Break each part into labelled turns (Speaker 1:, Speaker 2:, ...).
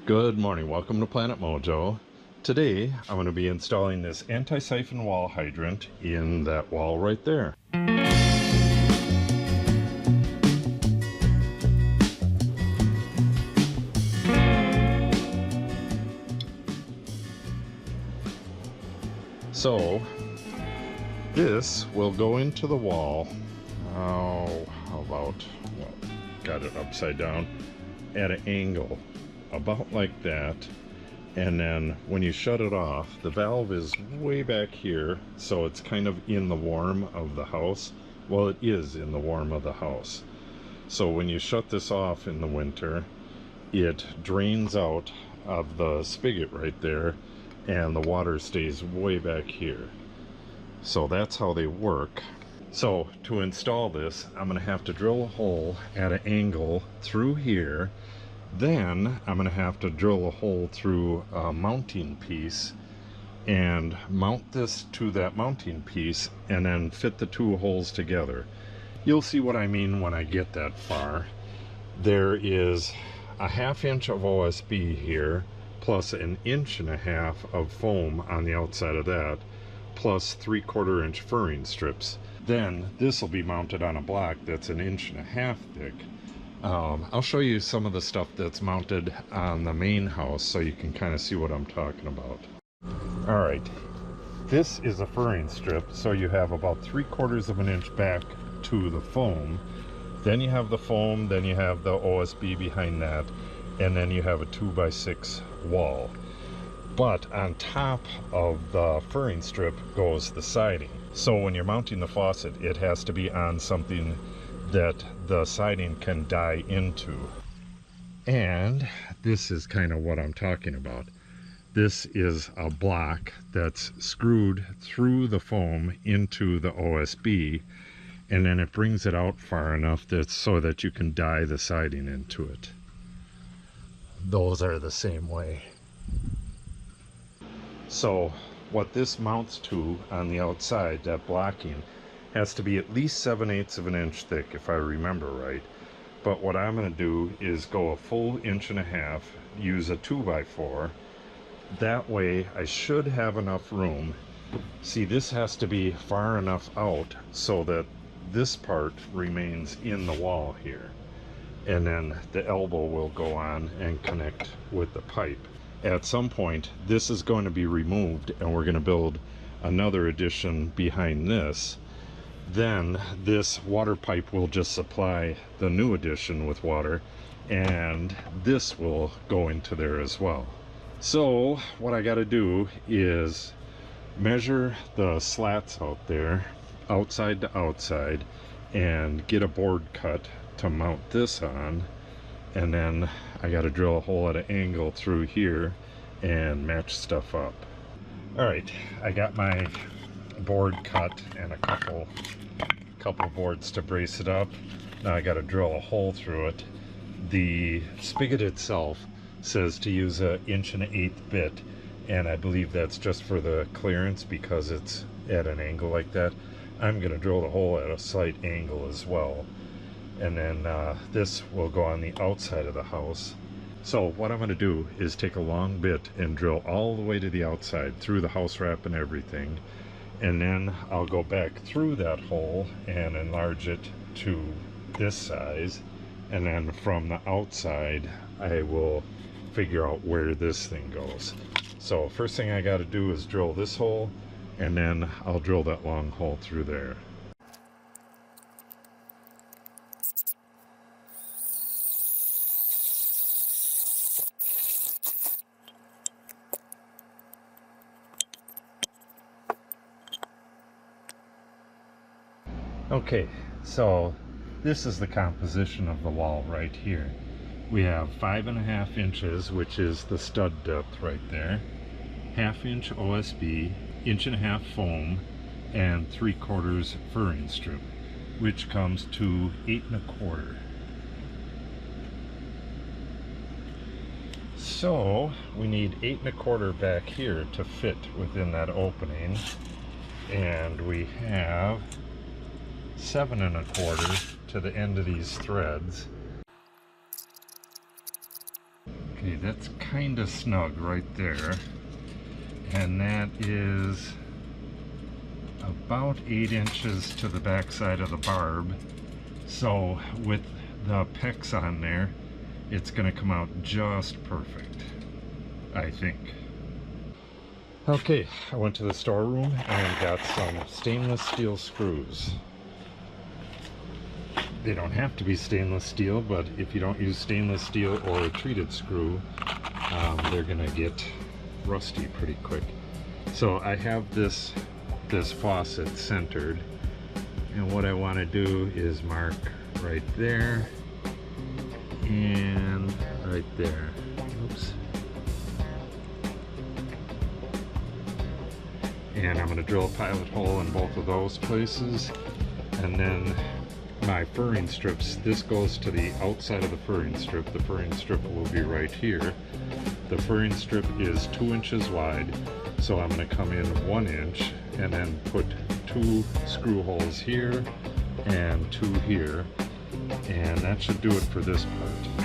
Speaker 1: Good morning, welcome to Planet Mojo. Today I'm going to be installing this anti-siphon wall hydrant in that wall right there. So this will go into the wall, how about, well, got it upside down at an angle about like that, and then when you shut it off, the valve is way back here, so it's kind of in the warm of the house. Well, it is in the warm of the house. So when you shut this off in the winter, it drains out of the spigot right there, and the water stays way back here. So that's how they work. So to install this, I'm going to have to drill a hole at an angle through here. Then I'm going to have to drill a hole through a mounting piece and mount this to that mounting piece and then fit the two holes together. You'll see what I mean when I get that far. There is a 1/2 inch of OSB here, plus an 1.5 inches of foam on the outside of that, plus 3/4 inch furring strips. Then this will be mounted on a block that's 1.5 inches thick. I'll show you some of the stuff that's mounted on the main house so you can kind of see what I'm talking about. Alright, this is a furring strip, so you have about 3/4 inch back to the foam. Then you have the foam, then you have the OSB behind that, and then you have a 2x6 wall. But on top of the furring strip goes the siding. So when you're mounting the faucet, it has to be on something that the siding can die into. And this is kind of what I'm talking about. This is a block that's screwed through the foam into the OSB, and then it brings it out far enough that so that you can die the siding into it. Those are the same way. So what this mounts to on the outside, that blocking, has to be at least 7/8 inch thick, if I remember right. But what I'm going to do is go a full 1.5 inches, use a 2x4. That way I should have enough room. See, this has to be far enough out so that this part remains in the wall here, and then the elbow will go on and connect with the pipe. At some point this is going to be removed and we're going to build another addition behind this. Then this water pipe will just supply the new addition with water, and this will go into there as well. So what I got to do is measure the slats out there, outside to outside, and get a board cut to mount this on, and then I got to drill a hole at an angle through here and match stuff up. Alright, I got my board cut and a couple boards to brace it up. Now I got to drill a hole through it. The spigot itself says to use a 1 1/8 bit, and I believe that's just for the clearance because it's at an angle like that. I'm going to drill the hole at a slight angle as well, and then this will go on the outside of the house. So what I'm going to do is take a long bit and drill all the way to the outside through the house wrap and everything, and then I'll go back through that hole and enlarge it to this size, and then from the outside I will figure out where this thing goes. So first thing I got to do is drill this hole, and then I'll drill that long hole through there. Okay, so this is the composition of the wall right here. We have 5.5 inches, which is the stud depth right there, 1/2 inch OSB, 1.5 inch foam, and 3/4 furring strip, which comes to 8.25. So we need 8.25 back here to fit within that opening, and we have 7.25 to the end of these threads. Okay, that's kind of snug right there. And that is about 8 inches to the back side of the barb. So with the PEX on there, it's going to come out just perfect, I think. Okay, I went to the storeroom and got some stainless steel screws. They don't have to be stainless steel, but if you don't use stainless steel or a treated screw, they're gonna get rusty pretty quick. So I have this faucet centered, and what I want to do is mark right there and right there. Oops. And I'm going to drill a pilot hole in both of those places, and then my furring strips, this goes to the outside of the furring strip. The furring strip will be right here. The furring strip is 2 inches wide, so I'm going to come in 1 inch and then put 2 screw holes here and 2 here, and that should do it for this part.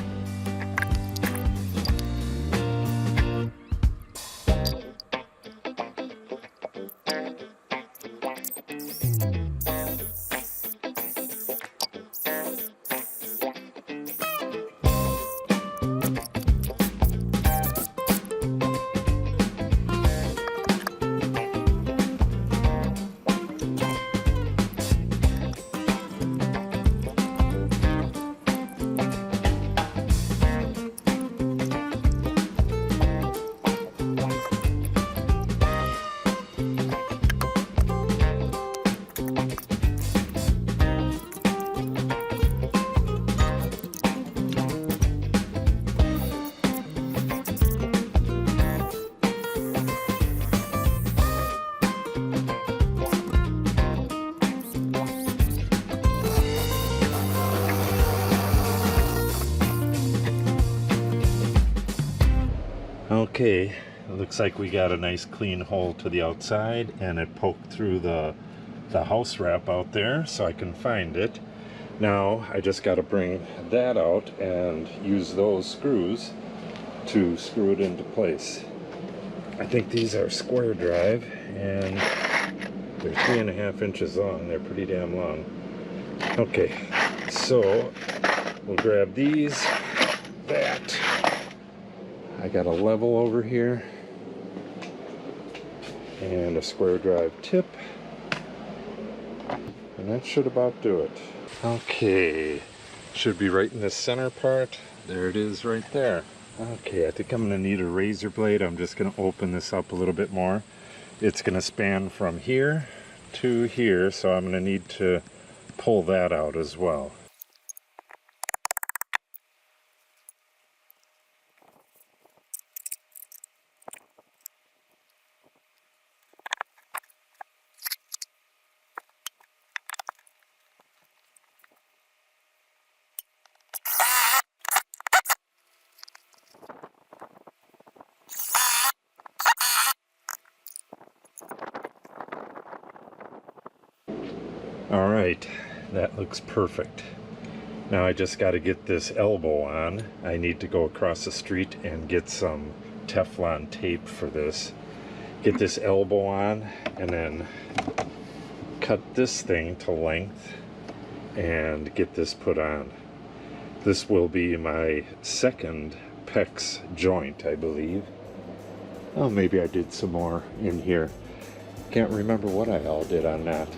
Speaker 1: Okay, it looks like we got a nice clean hole to the outside, and it poked through the house wrap out there, so I can find it. Now I just got to bring that out and use those screws to screw it into place. I think these are square drive, and they're 3.5 inches long. They're pretty damn long. Okay, so we'll grab these, that. I got a level over here and a square drive tip, and that should about do it. Okay, should be right in the center part. There it is right there. Okay, I think I'm going to need a razor blade. I'm just going to open this up a little bit more. It's going to span from here to here, so I'm going to need to pull that out as well. Alright, that looks perfect. Now I just got to get this elbow on. I need to go across the street and get some Teflon tape for this. Get this elbow on and then cut this thing to length and get this put on. This will be my second PEX joint, I believe. Oh, maybe I did some more in here. Can't remember what I all did on that.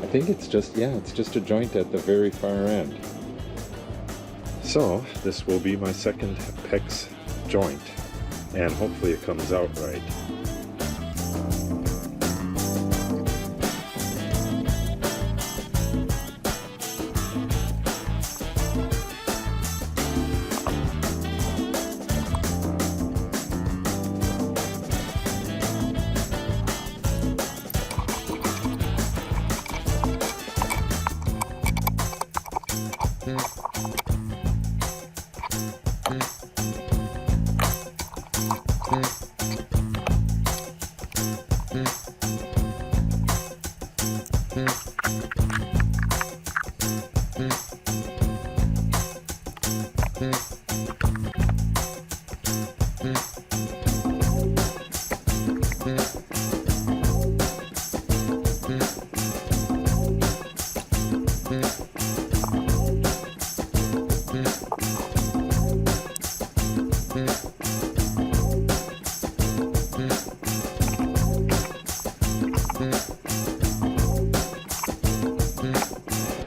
Speaker 1: I think it's just, yeah, it's just a joint at the very far end. So this will be my second PEX joint, and hopefully it comes out right.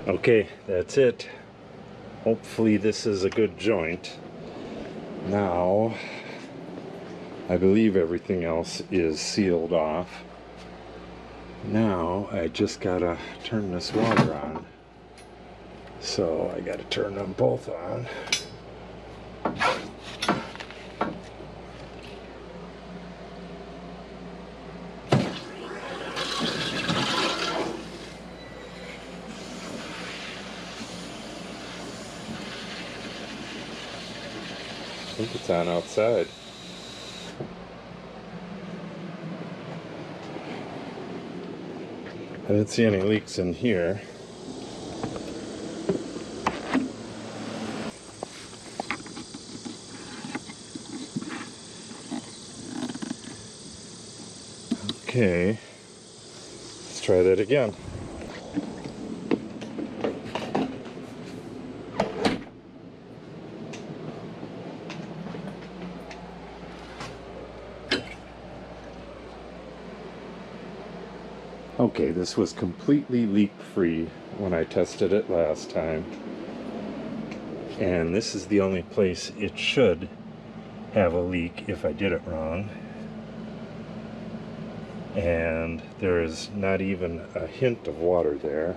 Speaker 1: Okay, that's it. Hopefully this is a good joint. Now, I believe everything else is sealed off. Now, I just gotta turn this water on. So, I gotta turn them both on. I think it's on outside. I didn't see any leaks in here. Okay, let's try that again. Okay, this was completely leak-free when I tested it last time. And this is the only place it should have a leak if I did it wrong. And there is not even a hint of water there.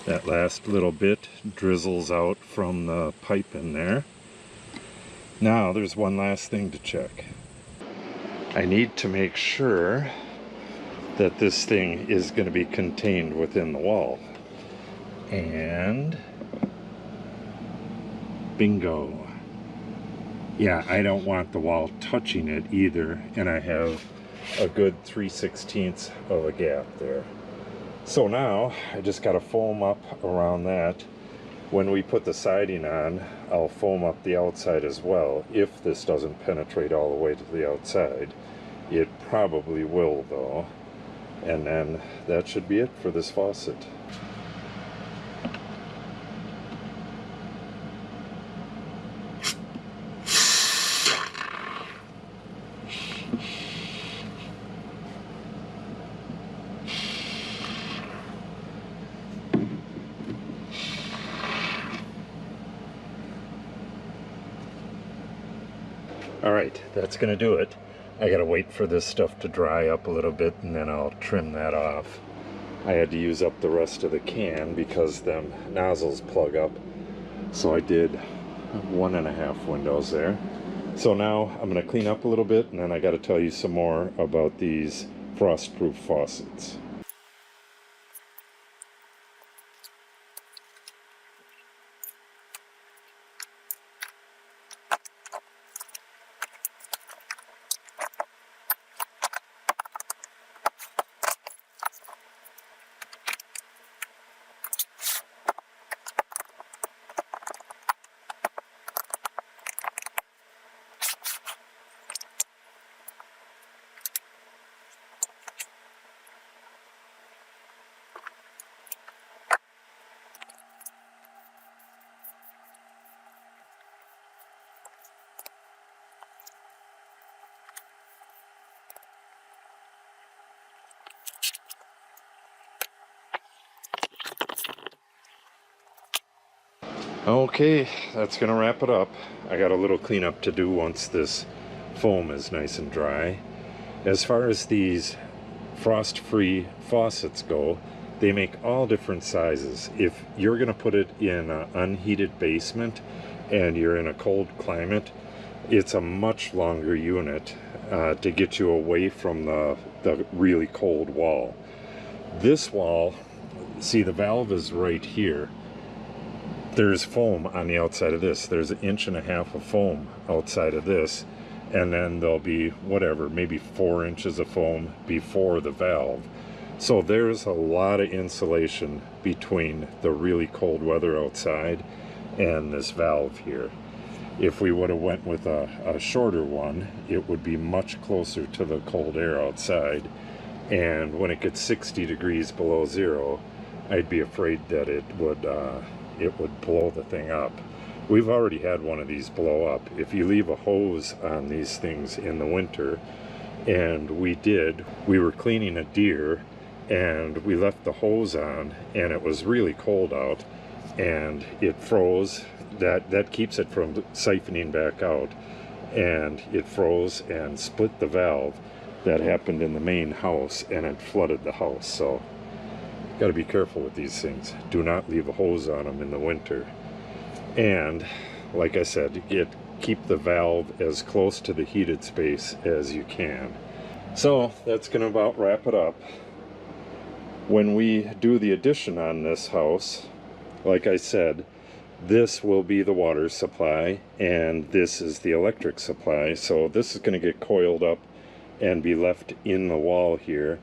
Speaker 1: That last little bit drizzles out from the pipe in there. Now there's one last thing to check. I need to make sure that this thing is going to be contained within the wall. And bingo. Yeah, I don't want the wall touching it either, and I have a good 3/16 of a gap there. So now I just got to foam up around that. When we put the siding on, I'll foam up the outside as well. If this doesn't penetrate all the way to the outside, it probably will though. And then that should be it for this faucet. Alright, that's going to do it. I gotta wait for this stuff to dry up a little bit and then I'll trim that off. I had to use up the rest of the can because them nozzles plug up. So I did 1.5 windows there. So now I'm going to clean up a little bit and then I got to tell you some more about these frost-proof faucets. Okay, that's gonna wrap it up. I got a little cleanup to do once this foam is nice and dry. As far as these frost-free faucets go, they make all different sizes. If you're gonna put it in an unheated basement and you're in a cold climate, it's a much longer unit to get you away from the really cold wall. This wall, see, the valve is right here. There's foam on the outside of this. There's 1.5 inches of foam outside of this, and then there'll be whatever, maybe 4 inches of foam before the valve. So there's a lot of insulation between the really cold weather outside and this valve here. If we would have went with a shorter one, it would be much closer to the cold air outside, and when it gets 60 degrees below zero, I'd be afraid that it would blow the thing up. We've already had one of these blow up. If you leave a hose on these things in the winter, and we were cleaning a deer and we left the hose on and it was really cold out and it froze. That keeps it from siphoning back out, and it froze and split the valve. That happened in the main house and it flooded the house. So got to be careful with these things. Do not leave a hose on them in the winter. And like I said, keep the valve as close to the heated space as you can. So that's going to about wrap it up. When we do the addition on this house, like I said, this will be the water supply and this is the electric supply. So this is going to get coiled up and be left in the wall here,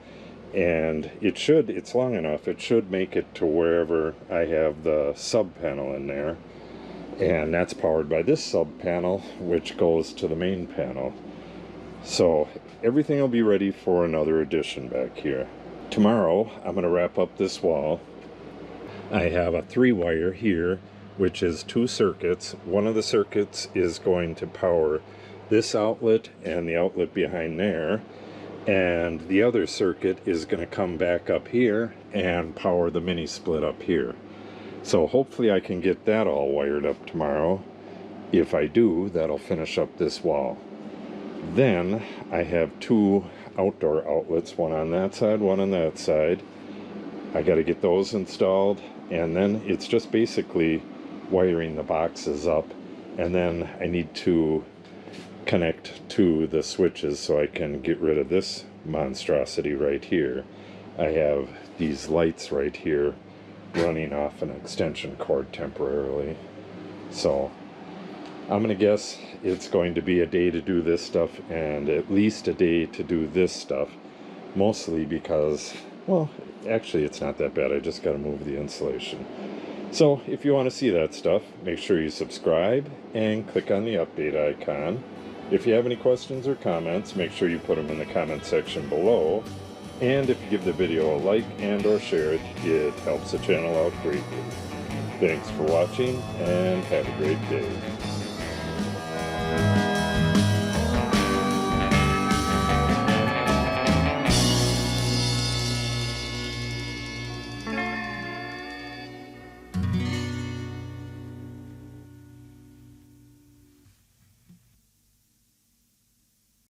Speaker 1: and it's long enough, it should make it to wherever I have the sub panel in there, and that's powered by this sub panel which goes to the main panel. So everything will be ready for another addition back here. Tomorrow I'm going to wrap up this wall. I have a 3-wire here, which is 2 circuits. One of the circuits is going to power this outlet and the outlet behind there, and the other circuit is going to come back up here and power the mini split up here. So hopefully I can get that all wired up tomorrow. If I do, that'll finish up this wall. Then I have 2 outdoor outlets, one on that side, one on that side. I got to get those installed, and then it's just basically wiring the boxes up, and then I need to connect to the switches so I can get rid of this monstrosity right here. I have these lights right here running off an extension cord temporarily. So I'm gonna guess it's going to be a day to do this stuff and at least a day to do this stuff, mostly because, well, actually it's not that bad. I just got to move the insulation. So if you want to see that stuff, make sure you subscribe and click on the update icon. If you have any questions or comments, make sure you put them in the comment section below. And if you give the video a like and or share it, it helps the channel out greatly. Thanks for watching and have a great day.